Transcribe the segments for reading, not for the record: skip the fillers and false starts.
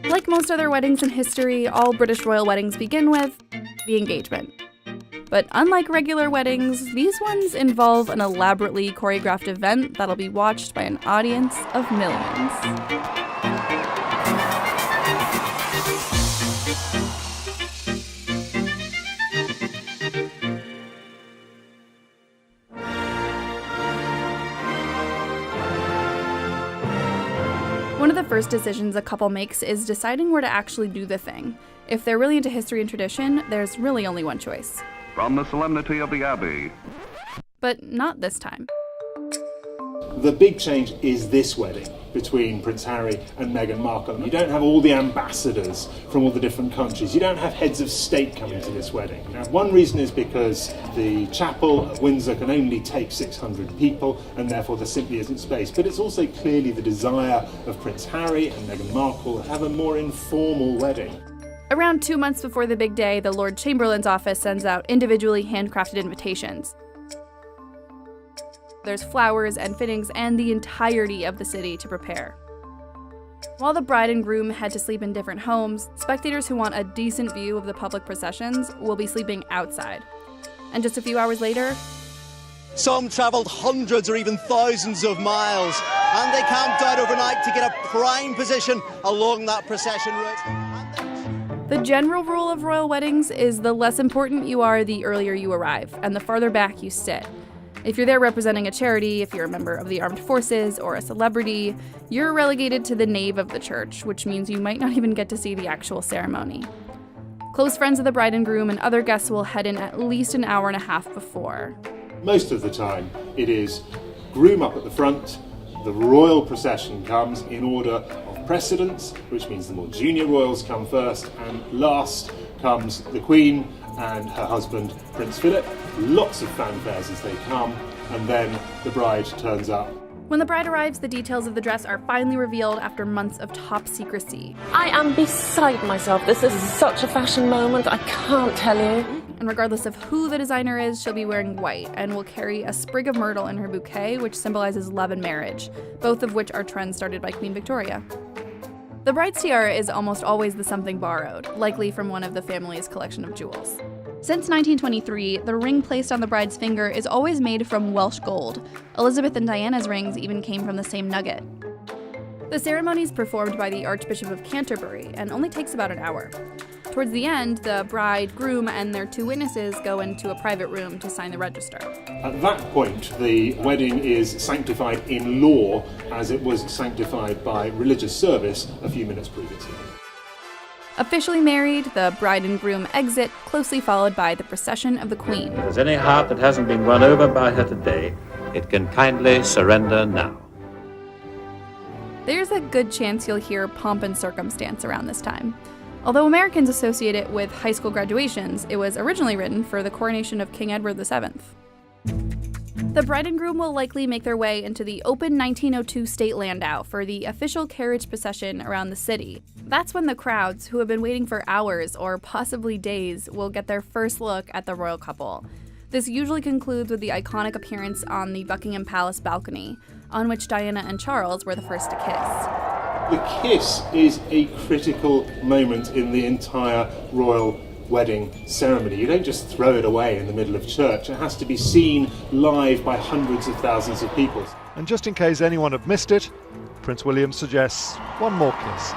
Like most other weddings in history, all British royal weddings begin with the engagement. But unlike regular weddings, these ones involve an elaborately choreographed event that'll be watched by an audience of millions. One of the first decisions a couple makes is deciding where to actually do the thing. If they're really into history and tradition, there's really only one choice. From the solemnity of the Abbey. But not this time. The big change is this wedding between Prince Harry and Meghan Markle. You don't have all the ambassadors from all the different countries. You don't have heads of state coming to this wedding. Now, one reason is because the chapel at Windsor can only take 600 people, and therefore there simply isn't space. But it's also clearly the desire of Prince Harry and Meghan Markle to have a more informal wedding. Around 2 months before the big day, the Lord Chamberlain's office sends out individually handcrafted invitations. There's flowers and fittings and the entirety of the city to prepare. While the bride and groom head to sleep in different homes, spectators who want a decent view of the public processions will be sleeping outside. And just a few hours later, some travelled hundreds or even thousands of miles, and they camped out overnight to get a prime position along that procession route. The general rule of royal weddings is the less important you are, the earlier you arrive, and the farther back you sit. If you're there representing a charity, if you're a member of the armed forces or a celebrity, you're relegated to the nave of the church, which means you might not even get to see the actual ceremony. Close friends of the bride and groom and other guests will head in at least an hour and a half before. Most of the time, it is groom up at the front, the royal procession comes in order of precedence, which means the more junior royals come first, and last comes the Queen and her husband, Prince Philip. Lots of fanfares as they come, and then the bride turns up. When the bride arrives, the details of the dress are finally revealed after months of top secrecy. I am beside myself. This is such a fashion moment, I can't tell you. And regardless of who the designer is, she'll be wearing white and will carry a sprig of myrtle in her bouquet, which symbolizes love and marriage, both of which are trends started by Queen Victoria. The bride's tiara is almost always the something borrowed, likely from one of the family's collection of jewels. Since 1923, the ring placed on the bride's finger is always made from Welsh gold. Elizabeth and Diana's rings even came from the same nugget. The ceremony is performed by the Archbishop of Canterbury and only takes about an hour. Towards the end, the bride, groom, and their 2 witnesses go into a private room to sign the register. At that point, the wedding is sanctified in law as it was sanctified by religious service a few minutes previously. Officially married, the bride and groom exit, closely followed by the procession of the Queen. If there's any heart that hasn't been won over by her today, it can kindly surrender now. There's a good chance you'll hear pomp and circumstance around this time. Although Americans associate it with high school graduations, it was originally written for the coronation of King Edward VII. The bride and groom will likely make their way into the open 1902 state landau for the official carriage procession around the city. That's when the crowds, who have been waiting for hours or possibly days, will get their first look at the royal couple. This usually concludes with the iconic appearance on the Buckingham Palace balcony, on which Diana and Charles were the first to kiss. The kiss is a critical moment in the entire royal wedding ceremony. You don't just throw it away in the middle of church. It has to be seen live by hundreds of thousands of people. And just in case anyone had missed it, Prince William suggests one more kiss.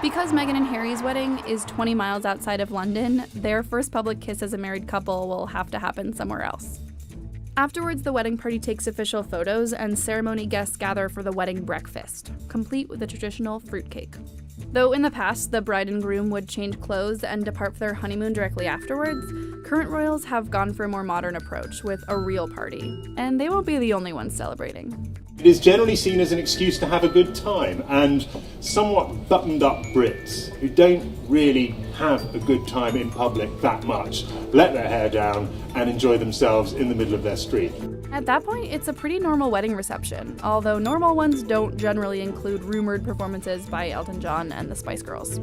Because Meghan and Harry's wedding is 20 miles outside of London, their first public kiss as a married couple will have to happen somewhere else. Afterwards, the wedding party takes official photos and ceremony guests gather for the wedding breakfast, complete with a traditional fruitcake. Though in the past, the bride and groom would change clothes and depart for their honeymoon directly afterwards, current royals have gone for a more modern approach with a real party, and they won't be the only ones celebrating. It is generally seen as an excuse to have a good time, and somewhat buttoned-up Brits who don't really have a good time in public that much let their hair down and enjoy themselves in the middle of their street. At that point, it's a pretty normal wedding reception, although normal ones don't generally include rumored performances by Elton John and the Spice Girls.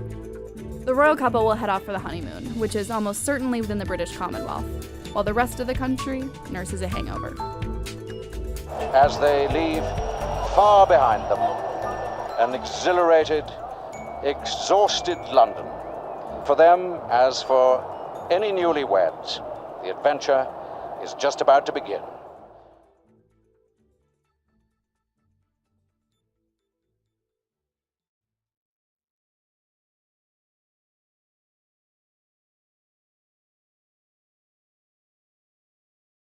The royal couple will head off for the honeymoon, which is almost certainly within the British Commonwealth, while the rest of the country nurses a hangover. As they leave far behind them. An exhilarated, exhausted London. For them, as for any newlyweds, the adventure is just about to begin.